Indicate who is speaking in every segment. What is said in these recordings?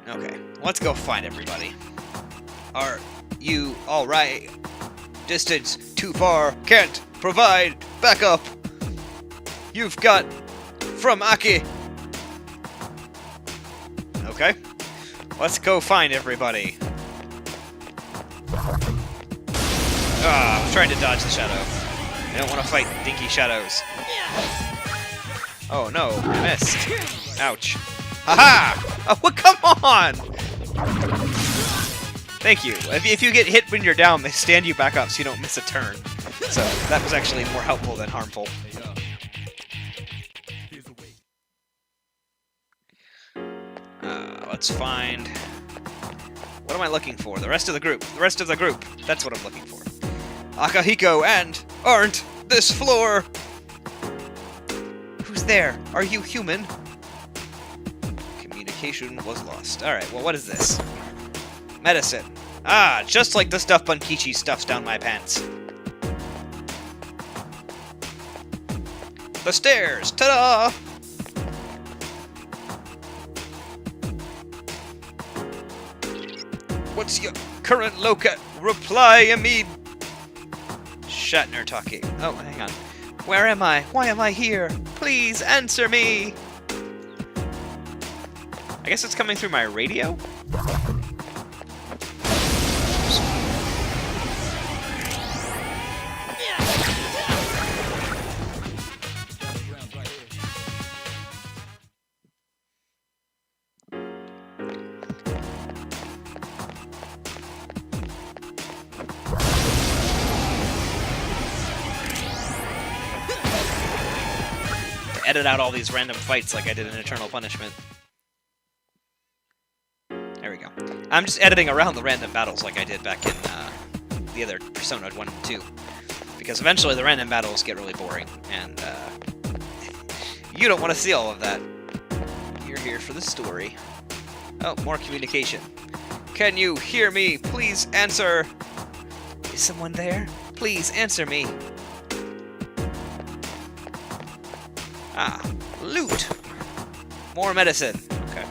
Speaker 1: Okay, let's go find everybody. Are you alright? Distance too far, can't provide backup. You've got from Aki. Okay, let's go find everybody. Ah, I'm trying to dodge the shadow. I don't want to fight dinky shadows. Oh no, I missed. Ouch. Haha! Oh, come on! Thank you. If you get hit when you're down, they stand you back up so you don't miss a turn. So that was actually more helpful than harmful. Let's find... What am I looking for? The rest of the group. The rest of the group. That's what I'm looking for. Akahiko and aren't this floor. Who's there? Are you human? Communication was lost. Alright, well, what is this? Medicine. Ah, just like the stuff Bunkichi stuffs down my pants. The stairs! Ta-da! What's your current loca? Reply immediately. Shatner talking. Oh, hang on. Where am I? Why am I here? Please answer me! I guess it's coming through my radio? Edit out all these random fights like I did in Eternal Punishment. There we go. I'm just editing around the random battles like I did back in the other Persona 1 and 2. Because eventually the random battles get really boring, and you don't want to see all of that. You're here for the story. Oh, more communication. Can you hear me? Please answer! Is someone there? Please answer me! Ah, loot! More medicine. Okay.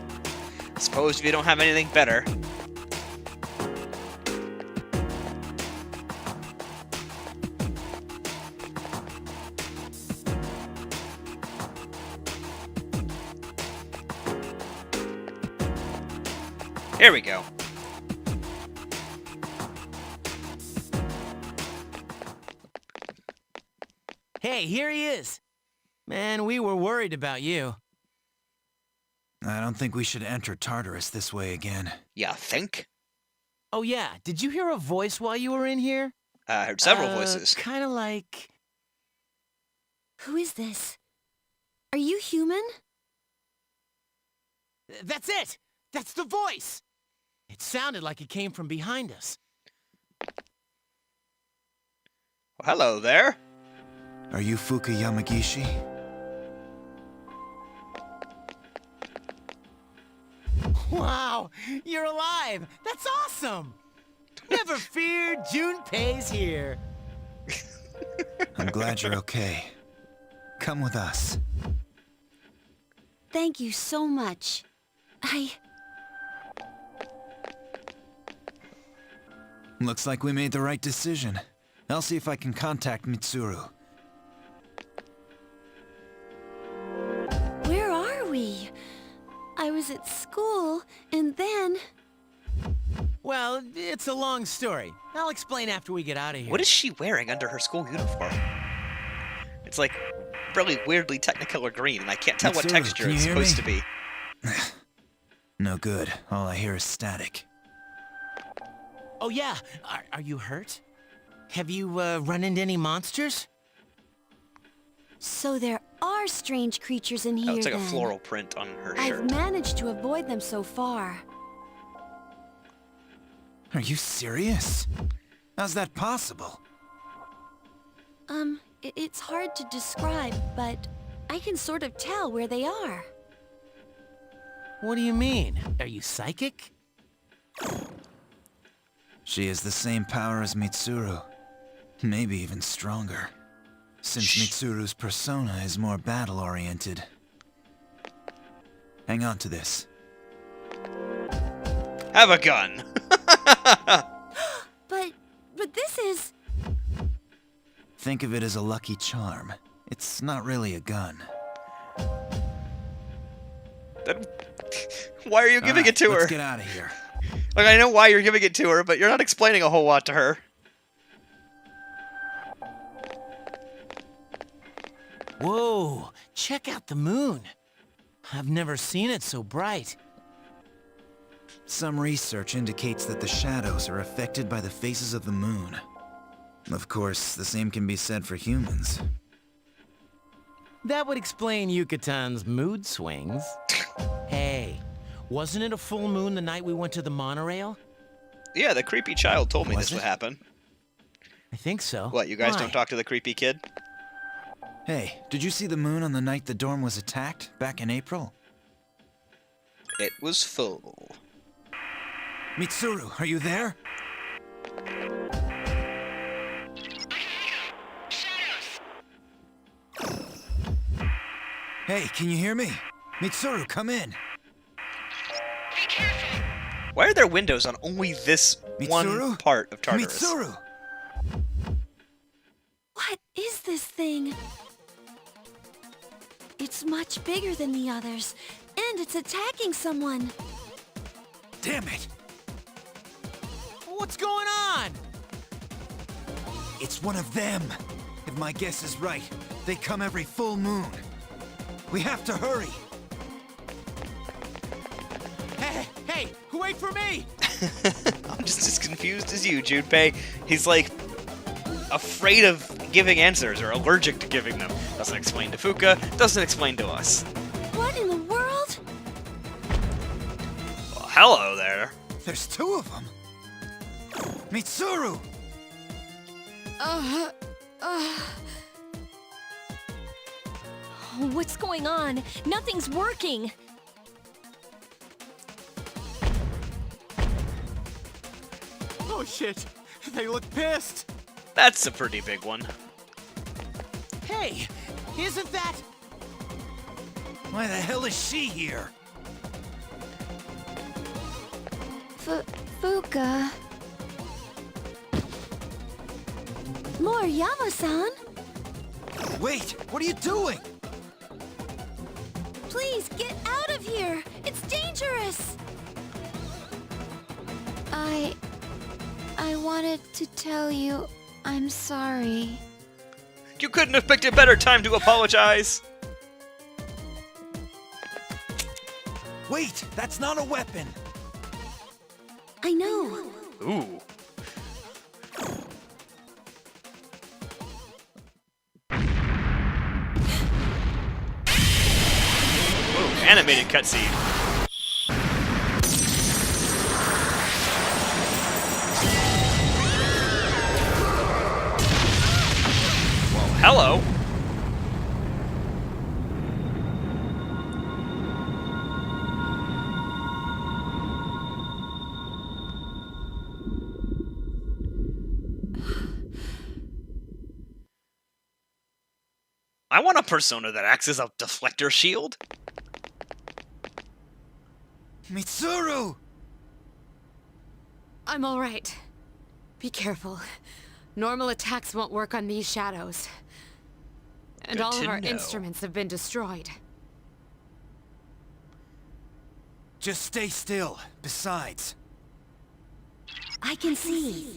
Speaker 1: Suppose if you don't have anything better. Here we go.
Speaker 2: Hey, here he is! Man, we were worried about you.
Speaker 3: I don't think we should enter Tartarus this way again.
Speaker 1: Ya think?
Speaker 2: Oh yeah, did you hear a voice while you were in here?
Speaker 1: I heard several voices.
Speaker 2: Kinda like...
Speaker 4: Who is this? Are you human?
Speaker 2: That's it! That's the voice! It sounded like it came from behind us.
Speaker 1: Well, hello there.
Speaker 3: Are you Fuuka Yamagishi?
Speaker 2: Wow, you're alive! That's awesome! Never fear, Junpei's here.
Speaker 3: I'm glad you're okay. Come with us.
Speaker 4: Thank you so much.
Speaker 3: Looks like we made the right decision. I'll see if I can contact Mitsuru.
Speaker 4: Where are we? I was at school, and then...
Speaker 2: Well, it's a long story. I'll explain after we get out of here.
Speaker 1: What is she wearing under her school uniform? It's like really weirdly Technicolor green, and I can't tell what
Speaker 3: Mitsuru,
Speaker 1: texture
Speaker 3: can you
Speaker 1: it's
Speaker 3: hear
Speaker 1: supposed
Speaker 3: me?
Speaker 1: to be.
Speaker 3: No good. All I hear is static.
Speaker 2: Oh yeah, are you hurt? Have you run into any monsters?
Speaker 4: So there are strange creatures in here,
Speaker 1: Oh, it's like a
Speaker 4: then.
Speaker 1: floral print on her shirt.
Speaker 4: I've managed to avoid them so far.
Speaker 3: Are you serious? How's that possible?
Speaker 4: It's hard to describe, but I can sort of tell where they are.
Speaker 2: What do you mean? Are you psychic?
Speaker 3: She has the same power as Mitsuru. Maybe even stronger. Since Mitsuru's persona is more battle-oriented. Hang on to this.
Speaker 1: Have a gun.
Speaker 4: But this is...
Speaker 3: Think of it as a lucky charm. It's not really a gun.
Speaker 1: Then why are you giving it to her?
Speaker 3: Let's get out of here.
Speaker 1: Like, I know why you're giving it to her, but you're not explaining a whole lot to her.
Speaker 2: Whoa, check out the moon. I've never seen it so bright.
Speaker 3: Some research indicates that the shadows are affected by the phases of the moon. Of course, the same can be said for humans.
Speaker 2: That would explain Yucatan's mood swings. Hey, wasn't it a full moon the night we went to the monorail?
Speaker 1: Yeah, the creepy child told me this would happen.
Speaker 2: I think so.
Speaker 1: What, you guys
Speaker 2: Why?
Speaker 1: don't talk to the creepy kid?
Speaker 3: Hey, did you see the moon on the night the dorm was attacked, back in April?
Speaker 1: It was full.
Speaker 3: Mitsuru, are you there? Hey, can you hear me? Mitsuru, come in.
Speaker 1: Why are there windows on only this one
Speaker 3: Mitsuru?
Speaker 1: part of Tartarus?
Speaker 3: Mitsuru!
Speaker 4: What is this thing? It's much bigger than the others, and it's attacking someone.
Speaker 3: Damn it!
Speaker 2: What's going on?
Speaker 3: It's one of them. If my guess is right, they come every full moon. We have to hurry.
Speaker 2: Hey, wait for me!
Speaker 1: I'm just as confused as you, Junpei. He's like afraid of giving answers or allergic to giving them. Doesn't explain to Fuuka, doesn't explain to us.
Speaker 4: What in the world?
Speaker 1: Well, hello there.
Speaker 3: There's two of them. Mitsuru!
Speaker 4: What's going on? Nothing's working.
Speaker 2: Oh shit, they look pissed.
Speaker 1: That's a pretty big one.
Speaker 2: Hey, isn't that...
Speaker 3: Why the hell is she here?
Speaker 4: Fuuka. Moriyama-san?
Speaker 3: Wait, what are you doing?
Speaker 4: Please, get out of here! It's dangerous! I wanted to tell you I'm sorry.
Speaker 1: You couldn't have picked a better time to apologize.
Speaker 3: Wait, that's not a weapon.
Speaker 4: I know.
Speaker 1: Ooh. Ooh, animated cutscene. Hello. I want a persona that acts as a deflector shield.
Speaker 3: Mitsuru!
Speaker 5: I'm all right. Be careful. Normal attacks won't work on these shadows. And
Speaker 1: Good
Speaker 5: all
Speaker 1: to
Speaker 5: of our
Speaker 1: know.
Speaker 5: instruments have been destroyed.
Speaker 3: Just stay still. Besides,
Speaker 4: I can see.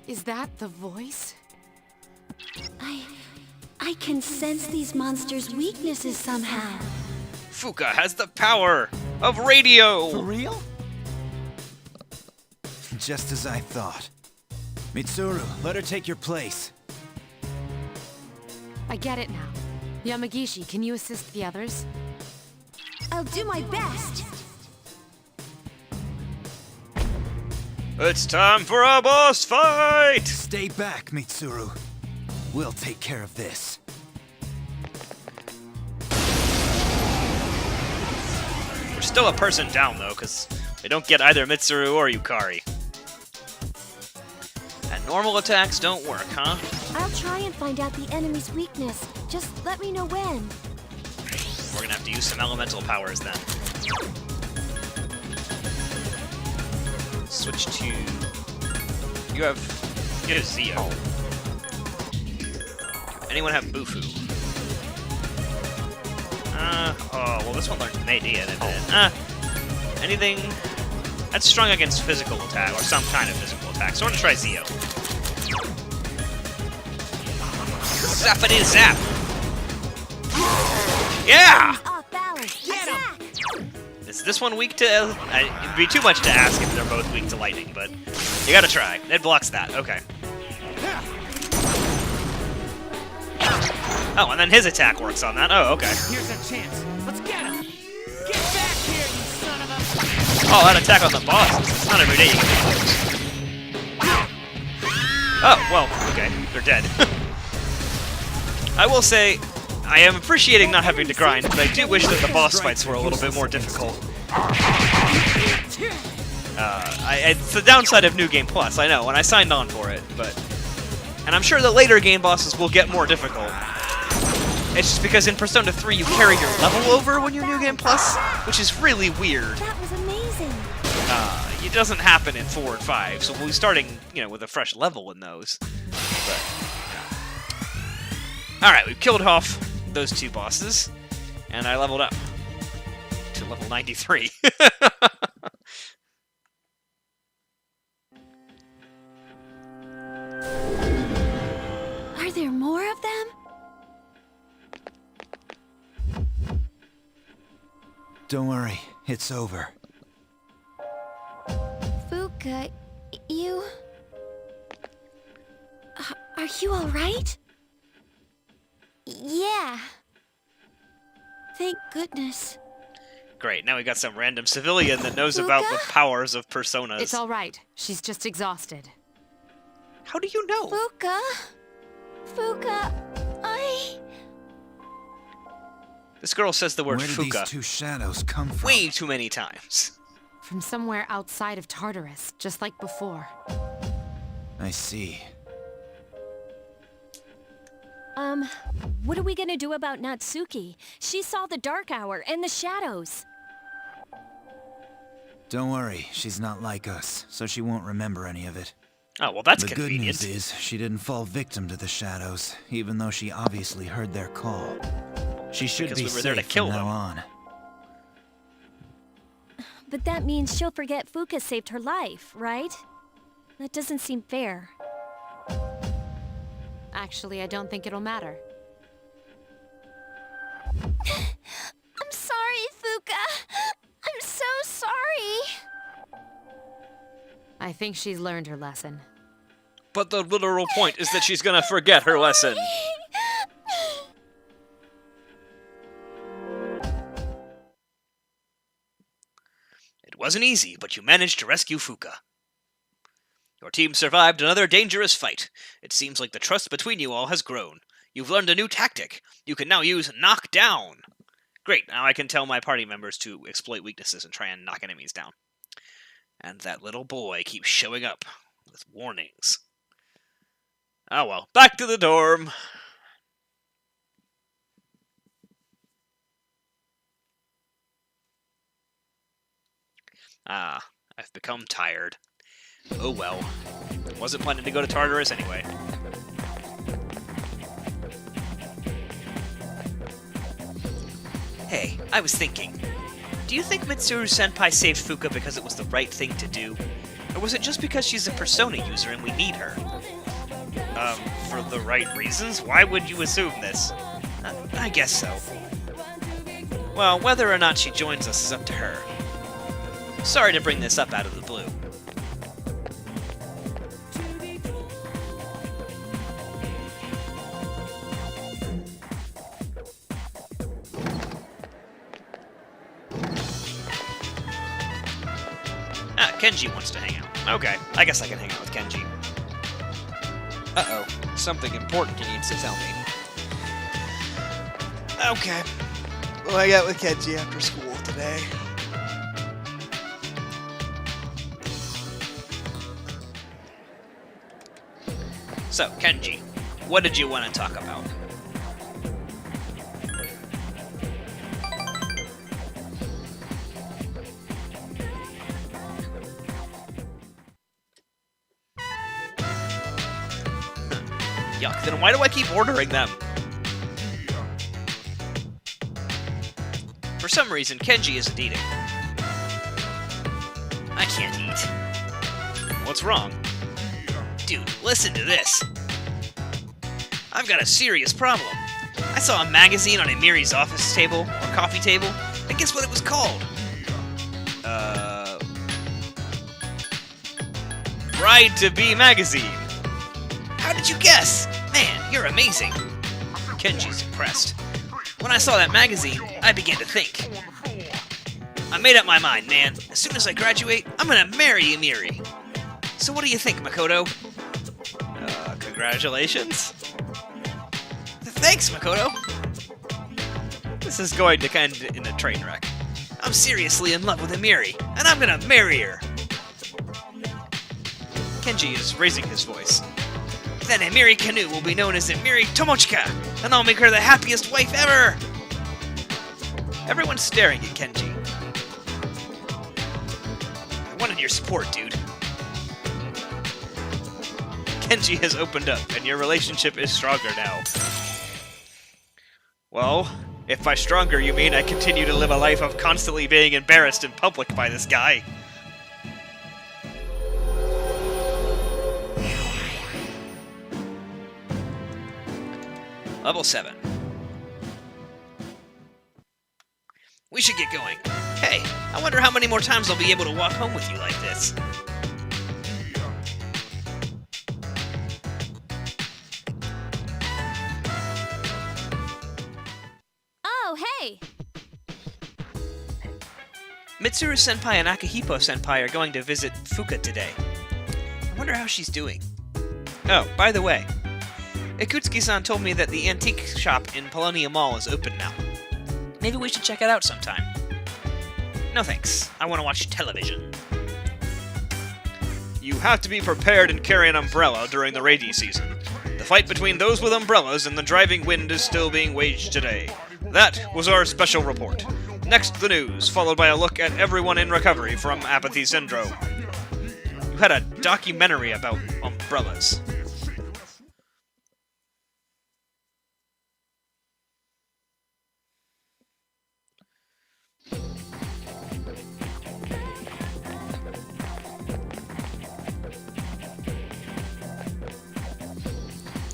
Speaker 5: Is that the voice?
Speaker 4: I can sense these monsters' weaknesses somehow.
Speaker 1: Fuuka has the power of radio.
Speaker 2: For real?
Speaker 3: just as I thought. Mitsuru, let her take your place.
Speaker 5: I get it now. Yamagishi, can you assist the others?
Speaker 4: I'll do my best.
Speaker 1: It's time for a boss fight!
Speaker 3: Stay back, Mitsuru. We'll take care of this.
Speaker 1: We're still a person down, though, because they don't get either Mitsuru or Yukari. And normal attacks don't work, huh?
Speaker 4: I'll try and find out the enemy's weakness. Just let me know when.
Speaker 1: We're gonna have to use some elemental powers then. Switch to... You have Zio. Anyone have Bufu? Oh, well this one learned Medea, didn't it? Anything... That's strong against physical attack, or some kind of physical attack, so we're gonna try Zio. Zappity zap! Yeah!
Speaker 4: Off balance. Attack!
Speaker 1: Is this one weak to... it'd be too much to ask if they're both weak to lightning, but you gotta try. It blocks that, okay. Oh, and then his attack works on that. Oh, okay.
Speaker 2: Here's our chance. Let's get him. Get back here, you son of a...
Speaker 1: Oh, that attack on the bosses. It's not every day you get those. Oh, well, okay. They're dead. I will say, I am appreciating not having to grind, but I do wish that the boss fights were a little bit more difficult. It's the downside of New Game Plus, I know, and I signed on for it, but... And I'm sure the later game bosses will get more difficult. It's just because in Persona 3 you carry your level over when you're New Game Plus, which is really weird.
Speaker 4: That was amazing.
Speaker 1: It doesn't happen in 4 and 5, so we'll be starting, with a fresh level in those. But, alright, we've killed off those 2 bosses, and I leveled up to level 93.
Speaker 4: Are there more of them?
Speaker 3: Don't worry, it's over.
Speaker 4: Fuuka, you... Are you alright? Yeah. Thank goodness.
Speaker 1: Great, now we got some random civilian that knows about the powers of personas.
Speaker 5: It's all right. She's just exhausted.
Speaker 1: How do you know?
Speaker 4: Fuuka? Fuuka,
Speaker 1: This girl says the word
Speaker 3: Where did
Speaker 1: Fuuka
Speaker 3: these 2 shadows come from?
Speaker 1: way too many times.
Speaker 5: From somewhere outside of Tartarus, just like before.
Speaker 3: I see.
Speaker 4: What are we gonna do about Natsuki? She saw the Dark Hour and the shadows.
Speaker 3: Don't worry, she's not like us, so she won't remember any of it.
Speaker 1: Oh, well that's
Speaker 3: The
Speaker 1: convenient.
Speaker 3: good news is, she didn't fall victim to the shadows, even though she obviously heard their call. She should
Speaker 1: Because
Speaker 3: be
Speaker 1: we were there to
Speaker 3: safe
Speaker 1: kill
Speaker 3: from
Speaker 1: them.
Speaker 3: now on.
Speaker 4: But that means she'll forget Fuuka saved her life, right? That doesn't seem fair.
Speaker 5: Actually, I don't think it'll matter.
Speaker 4: I'm sorry, Fuuka. I'm so sorry.
Speaker 5: I think she's learned her lesson.
Speaker 1: But the literal point is that she's gonna forget her lesson. It wasn't easy, but you managed to rescue Fuuka. Your team survived another dangerous fight. It seems like the trust between you all has grown. You've learned a new tactic. You can now use knock down. Great, now I can tell my party members to exploit weaknesses and try and knock enemies down. And that little boy keeps showing up with warnings. Oh well, back to the dorm. I've become tired. Oh well. Wasn't planning to go to Tartarus anyway. Hey, I was thinking. Do you think Mitsuru-senpai saved Fuuka because it was the right thing to do? Or was it just because she's a Persona user and we need her? For the right reasons? Why would you assume this? I guess so. Well, whether or not she joins us is up to her. Sorry to bring this up out of the blue. Kenji wants to hang out. Okay, I guess I can hang out with Kenji. Uh-oh, something important he needs to tell me. Okay. We'll hang out with Kenji after school today. So, Kenji, what did you want to talk about? Yuck, then why do I keep ordering them? For some reason, Kenji isn't eating. I can't eat. What's wrong? Dude, listen to this. I've got a serious problem. I saw a magazine on Emiri's office table, or coffee table, and guess what it was called? Bride to Be magazine. How did you guess? Man, you're amazing. Kenji's impressed. When I saw that magazine, I began to think. I made up my mind, man. As soon as I graduate, I'm gonna marry Emiri. So what do you think, Makoto? Congratulations. Thanks, Makoto. This is going to end in a train wreck. I'm seriously in love with Emiri, and I'm gonna marry her. Kenji is raising his voice. Then Emiri Kanu will be known as Emiri Tomochika, and I'll make her the happiest wife ever! Everyone's staring at Kenji. I wanted your support, dude. Kenji has opened up, and your relationship is stronger now. Well, if by stronger you mean I continue to live a life of constantly being embarrassed in public by this guy. Level 7. We should get going. Hey, I wonder how many more times I'll be able to walk home with you like this.
Speaker 4: Oh, hey!
Speaker 1: Mitsuru-senpai and Akihiko-senpai are going to visit Fuuka today. I wonder how she's doing. Oh, by the way, Ikutsuki-san told me that the antique shop in Polonia Mall is open now. Maybe we should check it out sometime. No thanks. I want to watch television. You have to be prepared and carry an umbrella during the rainy season. The fight between those with umbrellas and the driving wind is still being waged today. That was our special report. Next, the news, followed by a look at everyone in recovery from apathy syndrome. You had a documentary about umbrellas.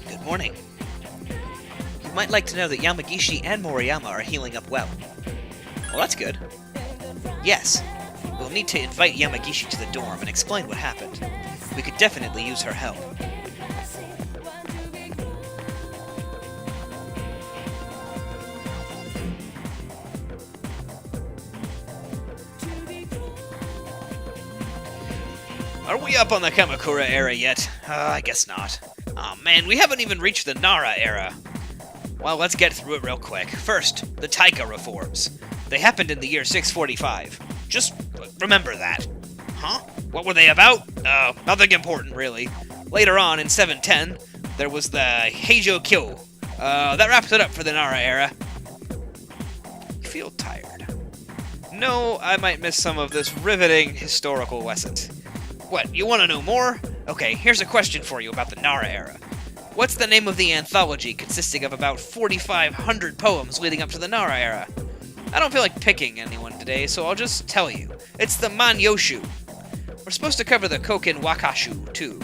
Speaker 1: Good morning. You might like to know that Yamagishi and Moriyama are healing up well. Well, that's good. Yes. We'll need to invite Yamagishi to the dorm and explain what happened. We could definitely use her help. Are we up on the Kamakura era yet? I guess not. Aw man, we haven't even reached the Nara era. Well, let's get through it real quick. First, the Taika reforms. They happened in the year 645. Just remember that. Huh? What were they about? Nothing important, really. Later on, in 710, there was the Heijo Kyo. That wraps it up for the Nara era. You feel tired. No, I might miss some of this riveting historical lessons. What, you want to know more? Okay, here's a question for you about the Nara era. What's the name of the anthology consisting of about 4,500 poems leading up to the Nara era? I don't feel like picking anyone today, so I'll just tell you. It's the Manyoshu. We're supposed to cover the Koken Wakashu, too,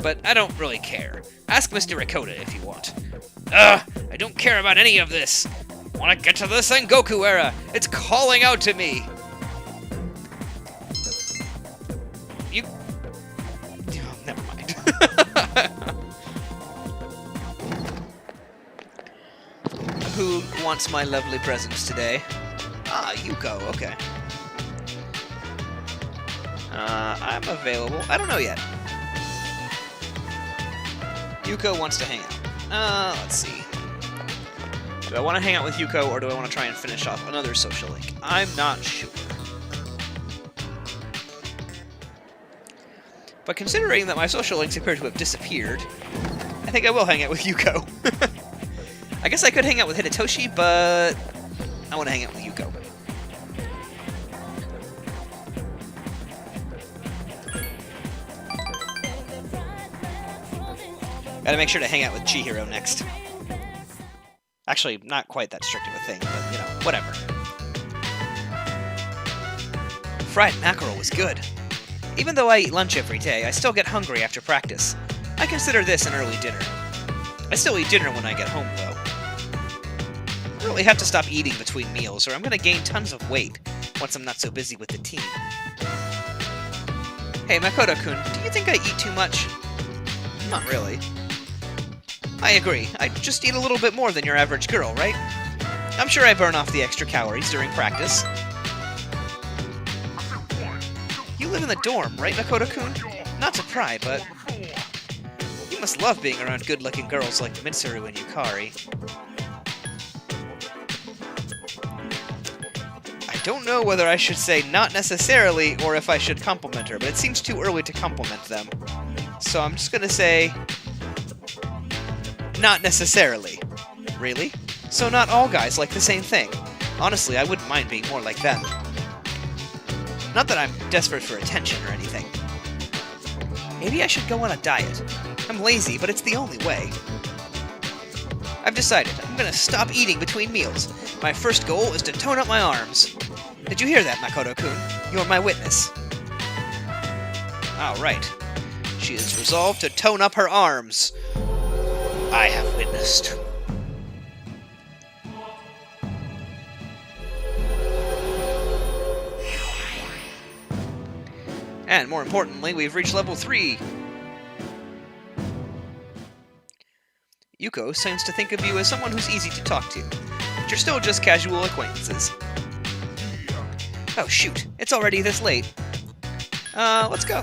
Speaker 1: but I don't really care. Ask Mr. Ricotta if you want. I don't care about any of this. I want to get to the Sengoku era. It's calling out to me. You... Oh, never mind. Who wants my lovely presents today? Ah, Yuko, okay. I'm available. I don't know yet. Yuko wants to hang out. Let's see. Do I want to hang out with Yuko, or do I want to try and finish off another social link? I'm not sure. But considering that my social links appear to have disappeared, I think I will hang out with Yuko. I guess I could hang out with Hidetoshi, but I want to hang out with Yuko. Gotta make sure to hang out with Chihiro next. Actually, not quite that strict of a thing, but, you know, whatever. Fried mackerel was good. Even though I eat lunch every day, I still get hungry after practice. I consider this an early dinner. I still eat dinner when I get home, though. I really have to stop eating between meals, or I'm gonna gain tons of weight once I'm not so busy with the team. Hey, Makoto-kun, do you think I eat too much? Not really. I agree. I just eat a little bit more than your average girl, right? I'm sure I burn off the extra calories during practice. You live in the dorm, right, Makoto-kun? Not to pry, but... You must love being around good-looking girls like Mitsuru and Yukari. I don't know whether I should say not necessarily, or if I should compliment her, but it seems too early to compliment them. So I'm just gonna say... not necessarily. Really? So not all guys like the same thing. Honestly, I wouldn't mind being more like them. Not that I'm desperate for attention or anything. Maybe I should go on a diet. I'm lazy, but it's the only way. I've decided. I'm gonna stop eating between meals. My first goal is to tone up my arms. Did you hear that, Makoto-kun? You're my witness. Oh, right. She is resolved to tone up her arms. I have witnessed. And more importantly, we've reached level 3. Yuko seems to think of you as someone who's easy to talk to, but you're still just casual acquaintances. Oh shoot, it's already this late. Let's go.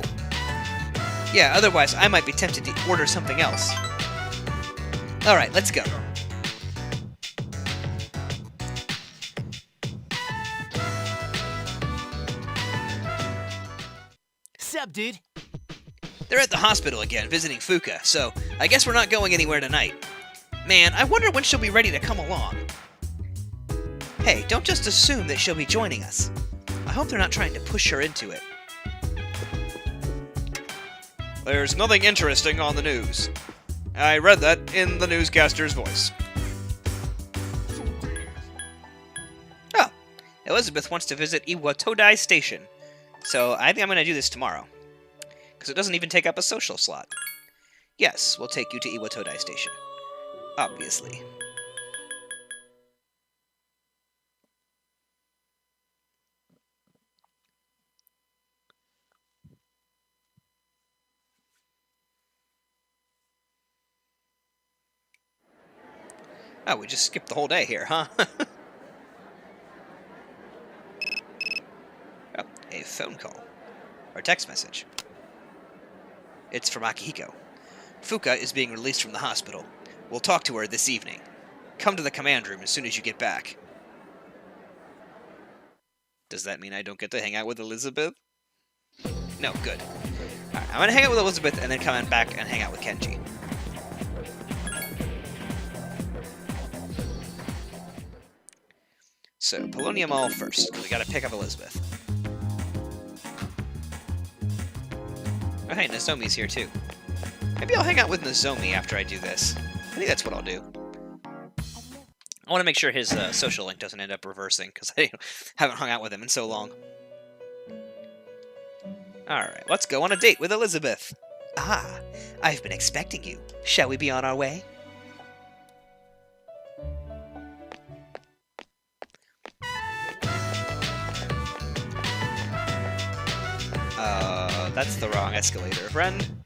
Speaker 1: Yeah, otherwise I might be tempted to order something else. Alright, let's go.
Speaker 2: Sup, dude?
Speaker 1: They're at the hospital again, visiting Fuuka, so I guess we're not going anywhere tonight. Man, I wonder when she'll be ready to come along. Hey, don't just assume that she'll be joining us. I hope they're not trying to push her into it. There's nothing interesting on the news. I read that in the newscaster's voice. Oh, Elizabeth wants to visit Iwatodai Station, so I think I'm going to do this tomorrow. Because it doesn't even take up a social slot. Yes, we'll take you to Iwatodai Station. Obviously. Oh, we just skipped the whole day here, huh? Oh, a phone call. Or text message. It's from Akihiko. Fuuka is being released from the hospital. We'll talk to her this evening. Come to the command room as soon as you get back. Does that mean I don't get to hang out with Elizabeth? No, good. Alright, I'm gonna hang out with Elizabeth and then come on back and hang out with Kenji. So, Polonium Mall first, because we gotta pick up Elizabeth. Oh hey, Nozomi's here too. Maybe I'll hang out with Nozomi after I do this. I think that's what I'll do. I want to make sure his social link doesn't end up reversing, because I haven't hung out with him in so long. Alright, let's go on a date with Elizabeth. Ah, I've been expecting you. Shall we be on our way? That's the wrong escalator, friend.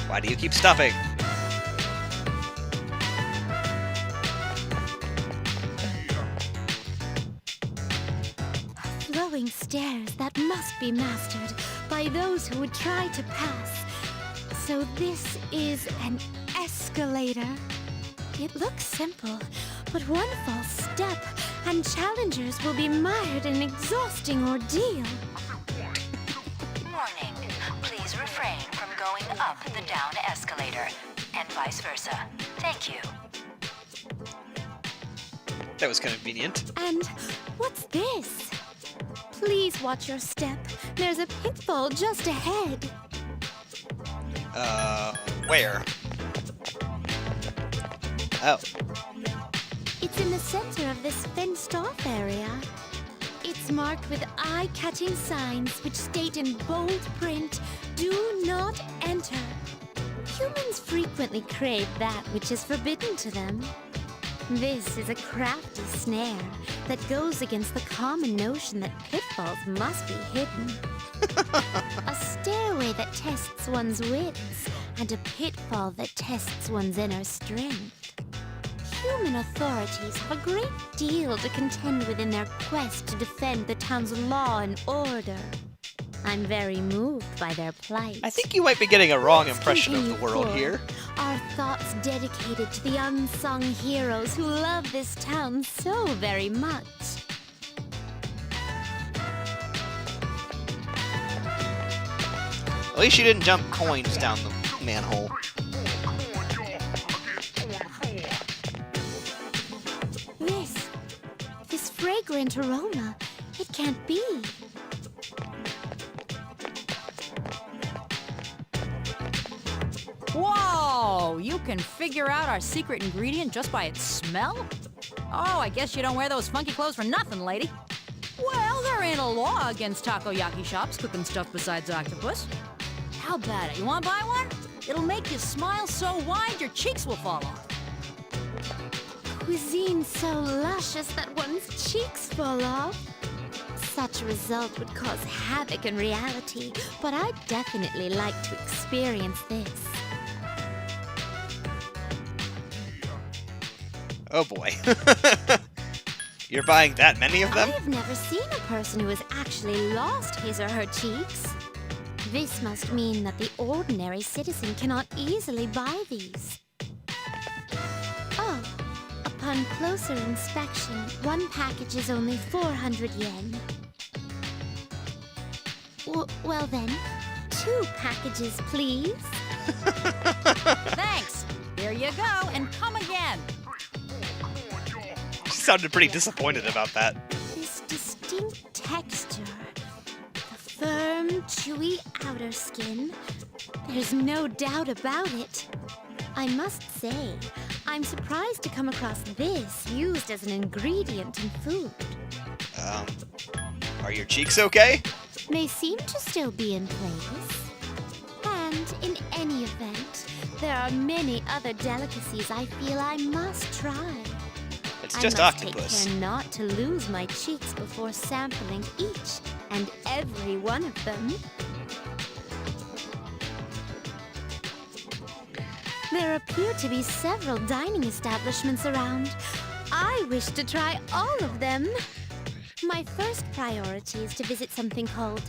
Speaker 1: Why do you keep stopping?
Speaker 4: Flowing stairs that must be mastered by those who would try to pass. So this is an escalator. It looks simple, but one false step and challengers will be mired in an exhausting ordeal.
Speaker 6: Warning. Please refrain from going up the down escalator, and vice versa. Thank you.
Speaker 1: That was convenient.
Speaker 4: And what's this? Please watch your step. There's a pitfall just ahead.
Speaker 1: Where? Oh.
Speaker 4: It's in the center of this fenced-off area. It's marked with eye-catching signs which state in bold print, "Do not enter." Humans frequently crave that which is forbidden to them. This is a crafty snare that goes against the common notion that pitfalls must be hidden. A stairway that tests one's wits, and a pitfall that tests one's inner strength. Human authorities have a great deal to contend with in their quest to defend the town's law and order. I'm very moved by their plight.
Speaker 1: I think you might be getting a wrong
Speaker 4: Let's
Speaker 1: impression of the
Speaker 4: continue
Speaker 1: world
Speaker 4: forward.
Speaker 1: here.
Speaker 4: Our thoughts dedicated to the unsung heroes who love this town so very much.
Speaker 1: At least you didn't jump coins down the manhole.
Speaker 4: This fragrant aroma, it can't be.
Speaker 7: Whoa! You can figure out our secret ingredient just by its smell? Oh, I guess you don't wear those funky clothes for nothing, lady. Well, there ain't a law against takoyaki shops cooking stuff besides octopus. How about it? You wanna buy one? It'll make you smile so wide your cheeks will fall off.
Speaker 4: Cuisine so luscious that one's cheeks fall off. Such a result would cause havoc in reality, but I'd definitely like to experience this.
Speaker 1: Oh boy. You're buying that many of them?
Speaker 4: I've never seen a person who has actually lost his or her cheeks. This must mean that the ordinary citizen cannot easily buy these. Oh, upon closer inspection, one package is only 400 yen. Well then, 2 packages, please.
Speaker 7: Thanks. Here you go, and come again.
Speaker 1: She sounded pretty disappointed about that.
Speaker 4: This distinct texture, the firm, chewy outer skin, there's no doubt about it. I must say, I'm surprised to come across this used as an ingredient in food.
Speaker 1: Are your cheeks okay?
Speaker 4: They seem to still be in place. And in any event, there are many other delicacies I feel I must try.
Speaker 1: It's just
Speaker 4: I must
Speaker 1: octopus.
Speaker 4: take care not to lose my cheeks before sampling each and every one of them. There appear to be several dining establishments around. I wish to try all of them. My first priority is to visit something called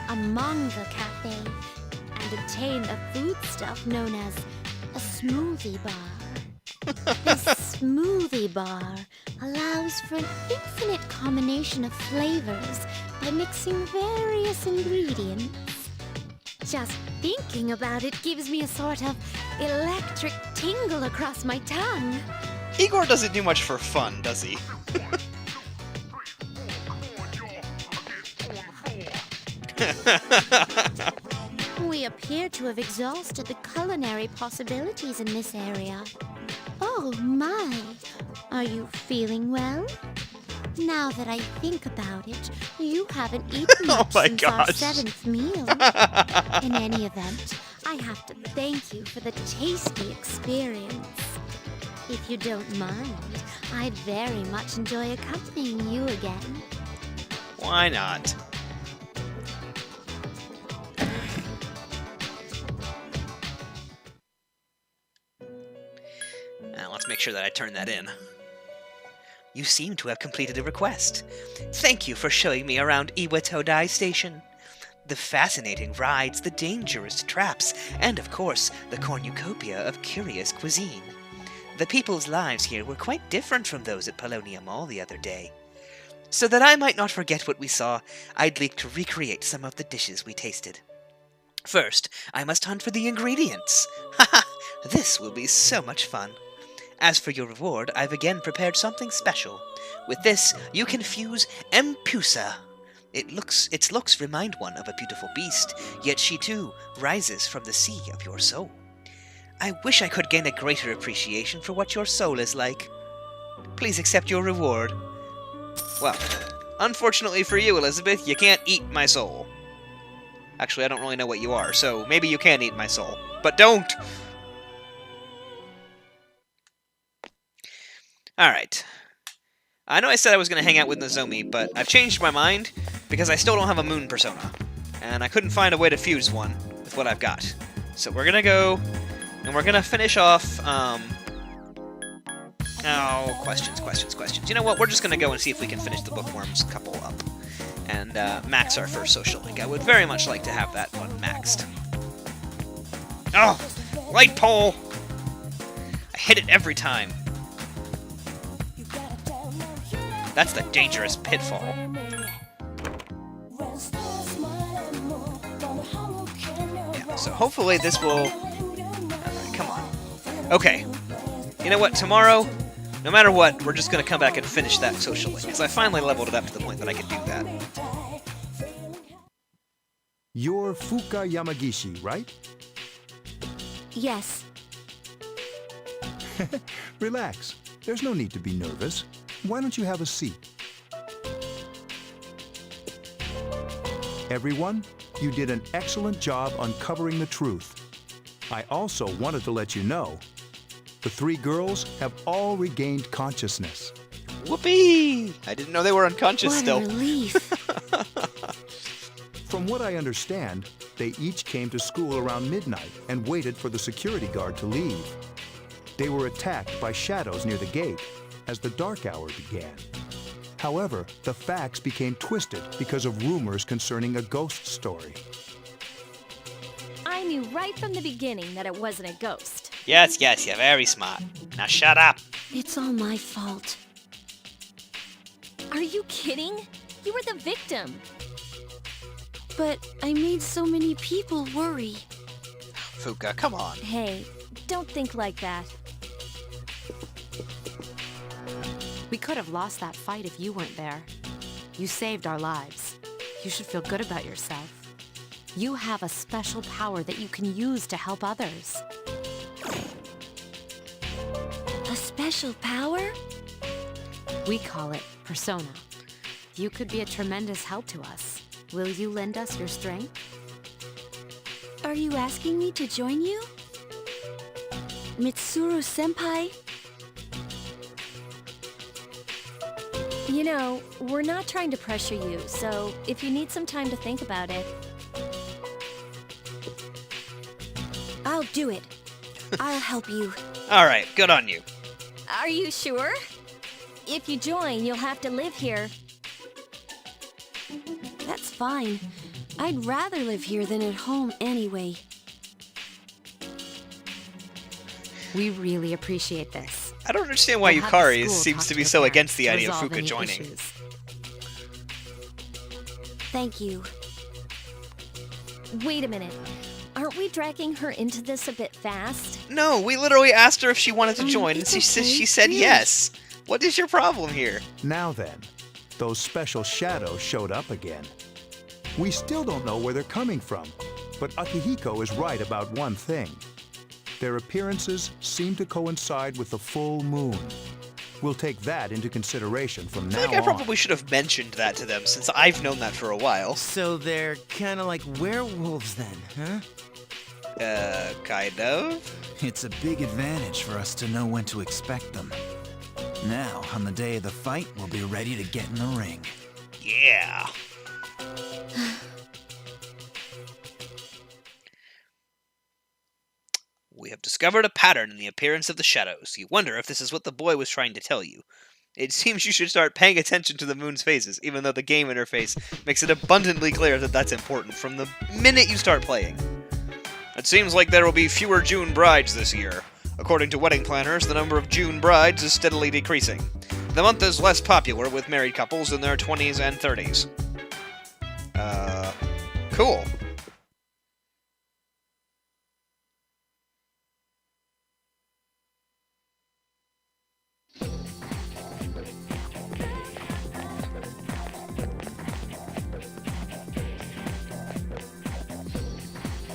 Speaker 4: a manga cafe and obtain a foodstuff known as a smoothie bar. This smoothie bar allows for an infinite combination of flavors by mixing various ingredients. Just thinking about it gives me a sort of electric tingle across my tongue.
Speaker 1: Igor doesn't do much for fun, does he?
Speaker 4: We appear to have exhausted the culinary possibilities in this area. Oh my! Are you feeling well? Now that I think about it, you haven't eaten
Speaker 1: Oh
Speaker 4: much
Speaker 1: my
Speaker 4: since our
Speaker 1: gosh.
Speaker 4: 7th meal. In any event, I have to thank you for the tasty experience. If you don't mind, I'd very much enjoy accompanying you again.
Speaker 1: Why not? Now, let's make sure that I turn that in. You seem to have completed a request. Thank you for showing me around Iwatodai Station. The fascinating rides, the dangerous traps, and of course, the cornucopia of curious cuisine. The people's lives here were quite different from those at Paulownia Mall the other day. So that I might not forget what we saw, I'd like to recreate some of the dishes we tasted. First, I must hunt for the ingredients. Haha, this will be so much fun. As for your reward, I've again prepared something special. With this, you can fuse Empusa, Its looks remind one of a beautiful beast, yet she too rises from the sea of your soul. I wish I could gain a greater appreciation for what your soul is like. Please accept your reward. Well, unfortunately for you, Elizabeth, you can't eat my soul. Actually, I don't really know what you are, so maybe you can eat my soul. But don't! Alright. I know I said I was going to hang out with Nozomi, but I've changed my mind because I still don't have a moon persona. And I couldn't find a way to fuse one with what I've got. So we're going to go, and we're going to finish off, oh, questions. You know what? We're just going to go and see if we can finish the Bookworms couple up. And max our first social link. I would very much like to have that one maxed. Oh! Light pole! I hit it every time. That's the dangerous pitfall. Yeah, so hopefully this will... Alright, come on. Okay. You know what? Tomorrow, no matter what, we're just going to come back and finish that social link, because I finally leveled it up to the point that I can do that.
Speaker 8: You're Fuuka Yamagishi, right?
Speaker 4: Yes.
Speaker 8: Relax. There's no need to be nervous. Why don't you have a seat? Everyone, you did an excellent job uncovering the truth. I also wanted to let you know, the three girls have all regained consciousness.
Speaker 1: Whoopee! I didn't know they were unconscious still.
Speaker 4: What a relief.
Speaker 8: From what I understand, they each came to school around midnight and waited for the security guard to leave. They were attacked by shadows near the gate as the dark hour began. However, the facts became twisted because of rumors concerning a ghost story.
Speaker 9: I knew right from the beginning that it wasn't a ghost.
Speaker 1: Yes, you're very smart. Now shut up.
Speaker 4: It's all my fault.
Speaker 9: Are you kidding? You were the victim.
Speaker 4: But I made so many people worry.
Speaker 1: Fuuka, come on.
Speaker 9: Hey, don't think like that.
Speaker 5: We could have lost that fight if you weren't there. You saved our lives. You should feel good about yourself. You have a special power that you can use to help others.
Speaker 4: A special power?
Speaker 5: We call it persona. You could be a tremendous help to us. Will you lend us your strength?
Speaker 4: Are you asking me to join you? Mitsuru-senpai?
Speaker 9: You know, we're not trying to pressure you, so if you need some time to think about it...
Speaker 4: I'll do it. I'll help you.
Speaker 1: Alright, good on you.
Speaker 9: Are you sure? If you join, you'll have to live here.
Speaker 4: That's fine. I'd rather live here than at home anyway.
Speaker 5: We really appreciate this.
Speaker 1: I don't understand why
Speaker 5: We'll have the
Speaker 1: Yukari
Speaker 5: school
Speaker 1: seems
Speaker 5: talk
Speaker 1: to
Speaker 5: to
Speaker 1: be
Speaker 5: your
Speaker 1: so
Speaker 5: parents
Speaker 1: against the
Speaker 5: to
Speaker 1: idea of
Speaker 5: resolve
Speaker 1: Fuuka
Speaker 5: any
Speaker 1: joining.
Speaker 5: issues.
Speaker 4: Thank you.
Speaker 9: Wait a minute. Aren't we dragging her into this a bit fast?
Speaker 1: No, we literally asked her if she wanted to join, and
Speaker 4: it's
Speaker 1: she
Speaker 4: okay,
Speaker 1: said
Speaker 4: really.
Speaker 1: yes. What is your problem here?
Speaker 8: Now then, those special shadows showed up again. We still don't know where they're coming from, but Akihiko is right about one thing. Their appearances seem to coincide with the full moon. We'll take that into consideration from
Speaker 1: I
Speaker 8: now
Speaker 1: feel like I
Speaker 8: on.
Speaker 1: probably should have mentioned that to them, since I've known that for a while.
Speaker 2: So they're kind of like werewolves then, huh?
Speaker 1: Kind of?
Speaker 3: It's a big advantage for us to know when to expect them. Now, on the day of the fight, we'll be ready to get in the ring.
Speaker 1: Yeah. We have discovered a pattern in the appearance of the shadows. You wonder if this is what the boy was trying to tell you. It seems you should start paying attention to the moon's phases, even though the game interface makes it abundantly clear that that's important from the minute you start playing. It seems like there will be fewer June brides this year. According to wedding planners, the number of June brides is steadily decreasing. The month is less popular with married couples in their 20s and 30s. Cool.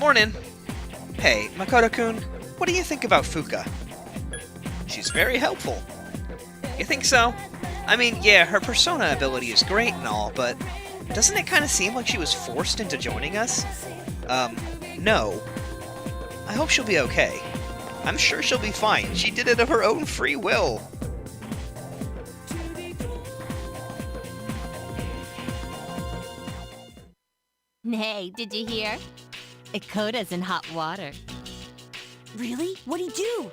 Speaker 1: Morning. Hey, Makoto-kun, what do you think about Fuuka? She's very helpful. You think so? I mean, yeah, her persona ability is great and all, but doesn't it kind of seem like she was forced into joining us? No. I hope she'll be okay. I'm sure she'll be fine. She did it of her own free will.
Speaker 10: Hey, did you hear? Ikota's in hot water.
Speaker 7: Really? What'd he do?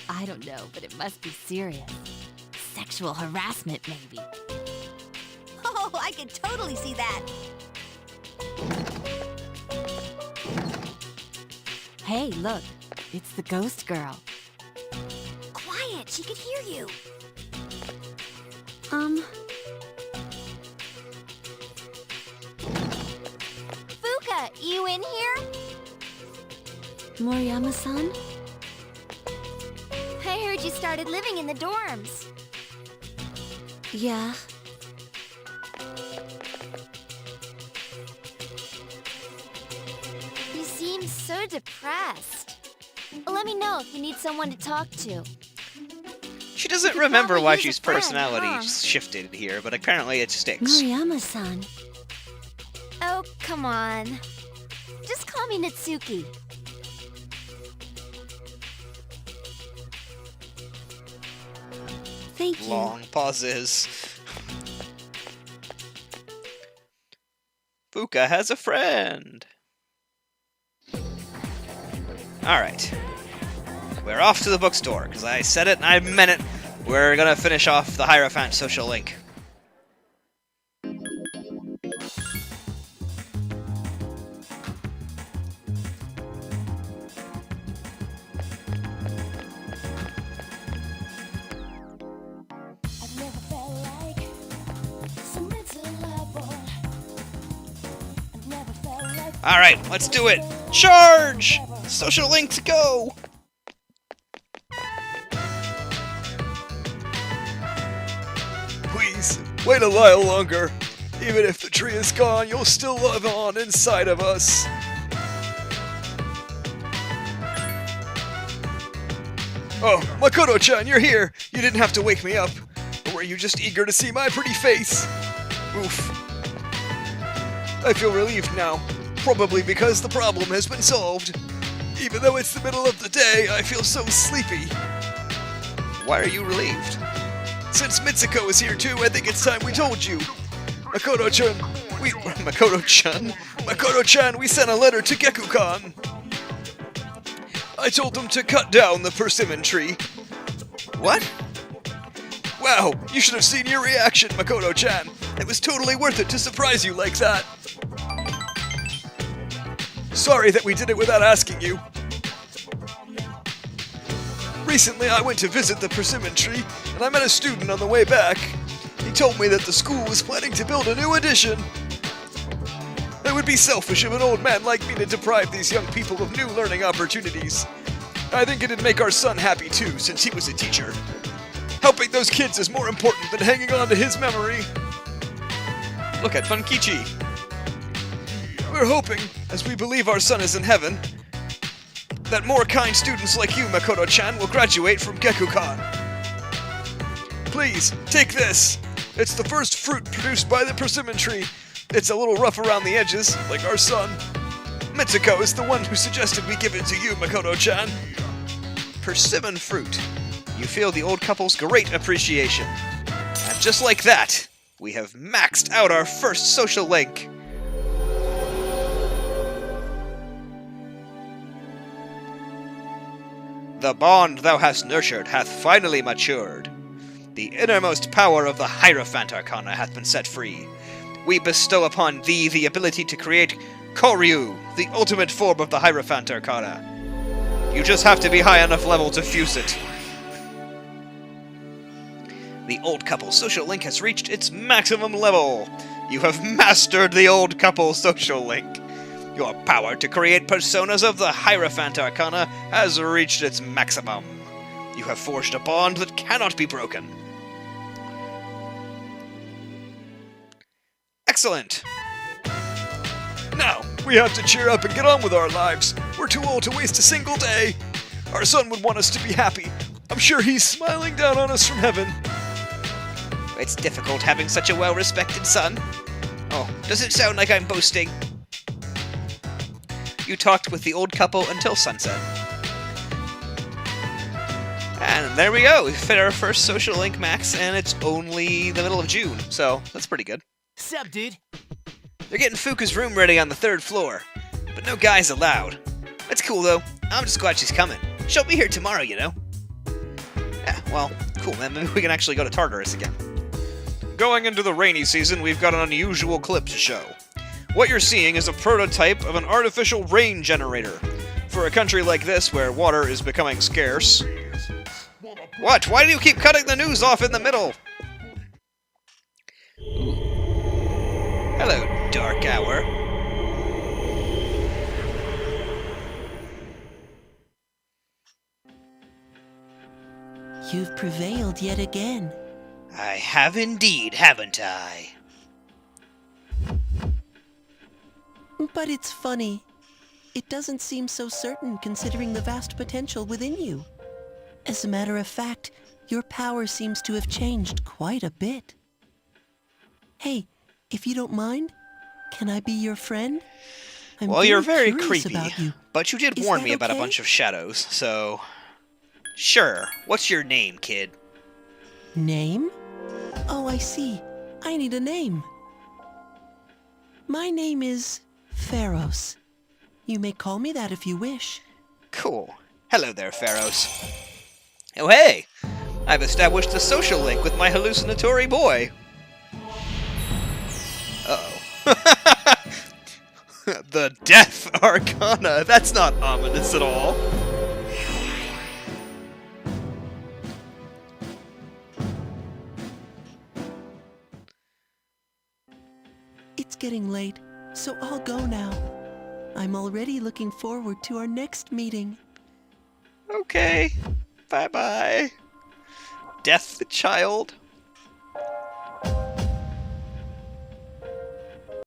Speaker 10: I don't know, but it must be serious. Sexual harassment, maybe.
Speaker 7: Oh, I could totally see that.
Speaker 10: Hey, look. It's the ghost girl.
Speaker 7: Quiet, she could hear you.
Speaker 4: Fuuka, you in here?
Speaker 9: Moriyama-san?
Speaker 4: I heard you started living in the dorms.
Speaker 9: Yeah.
Speaker 4: You seem so depressed. Let me know if you need someone to talk to.
Speaker 1: She doesn't
Speaker 4: could
Speaker 1: remember
Speaker 4: probably
Speaker 1: why
Speaker 4: use a
Speaker 1: she's
Speaker 4: friend,
Speaker 1: personality
Speaker 4: huh?
Speaker 1: shifted here, but apparently it sticks.
Speaker 9: Moriyama-san.
Speaker 4: Oh, come on. Just call me Natsuki.
Speaker 9: Thank you.
Speaker 1: Long pauses. Fuuka has a friend. Alright. We're off to the bookstore, because I said it and I meant it. We're gonna finish off the Hierophant social link. Alright, let's do it! Charge! Social links go!
Speaker 11: Please, wait a while longer. Even if the tree is gone, you'll still live on inside of us. Oh, Makoto-chan, you're here! You didn't have to wake me up. Or were you just eager to see my pretty face? Oof. I feel relieved now. Probably because the problem has been solved. Even though it's the middle of the day, I feel so sleepy.
Speaker 1: Why are you relieved?
Speaker 11: Since Mitsuko is here too, I think it's time we told you. Makoto-chan, Makoto-chan, we sent a letter to Geku-kan. I told him to cut down the persimmon tree.
Speaker 1: What?
Speaker 11: Wow, you should have seen your reaction, Makoto-chan. It was totally worth it to surprise you like that. Sorry that we did it without asking you. Recently, I went to visit the persimmon tree, and I met a student on the way back. He told me that the school was planning to build a new addition. It would be selfish of an old man like me to deprive these young people of new learning opportunities. I think it'd make our son happy too, since he was a teacher. Helping those kids is more important than hanging on to his memory.
Speaker 1: Look at Funkichi.
Speaker 11: We're hoping, as we believe our son is in heaven, that more kind students like you, Makoto-chan, will graduate from Geku-kan. Please, take this. It's the first fruit produced by the persimmon tree. It's a little rough around the edges, like our son. Mitsuko is the one who suggested we give it to you, Makoto-chan.
Speaker 1: Persimmon fruit. You feel the old couple's great appreciation. And just like that, we have maxed out our first social link. The bond thou hast nurtured hath finally matured. The innermost power of the Hierophant Arcana hath been set free. We bestow upon thee the ability to create Koryu, the ultimate form of the Hierophant Arcana. You just have to be high enough level to fuse it. The old couple social link has reached its maximum level. You have mastered the old couple social link. Your power to create personas of the Hierophant Arcana has reached its maximum. You have forged a bond that cannot be broken. Excellent! Now,
Speaker 11: We have to cheer up and get on with our lives. We're too old to waste a single day. Our son would want us to be happy. I'm sure he's smiling down on us from heaven.
Speaker 1: It's difficult having such a well-respected son. Oh, does it sound like I'm boasting? You talked with the old couple until sunset. And there we go. We've hit our first social link max, and it's only the middle of June, so that's pretty good.
Speaker 2: Sup, dude?
Speaker 1: They're getting Fuuka's room ready on the 3rd floor, but no guys allowed. That's cool, though. I'm just glad she's coming. She'll be here tomorrow, you know. Yeah, well, cool, man. Maybe we can actually go to Tartarus again.
Speaker 11: Going into the rainy season, we've got an unusual clip to show. What you're seeing is a prototype of an artificial rain generator. For a country like this, where water is becoming scarce... What? Why do you keep cutting the news off in the middle?
Speaker 1: Hello, Dark Hour.
Speaker 12: You've prevailed yet again.
Speaker 1: I have indeed, haven't I?
Speaker 12: But it's funny. It doesn't seem so certain considering the vast potential within you. As a matter of fact, your power seems to have changed quite a bit. Hey, if you don't mind, can I be your friend?
Speaker 1: Well, you're very
Speaker 12: curious
Speaker 1: creepy,
Speaker 12: about you.
Speaker 1: but you did
Speaker 12: Is
Speaker 1: warn
Speaker 12: that
Speaker 1: me about a
Speaker 12: okay?
Speaker 1: bunch of shadows, so... Sure. What's your name, kid?
Speaker 12: Name? Oh, I see. I need a name. My name is Pharos. You may call me that if you wish.
Speaker 1: Cool. Hello there, Pharos. Oh, hey! I've established a social link with my hallucinatory boy. Uh-oh. The Death Arcana! That's not ominous at all.
Speaker 12: It's getting late, so I'll go now. I'm already looking forward to our next meeting.
Speaker 1: Okay. Bye-bye. Death the child.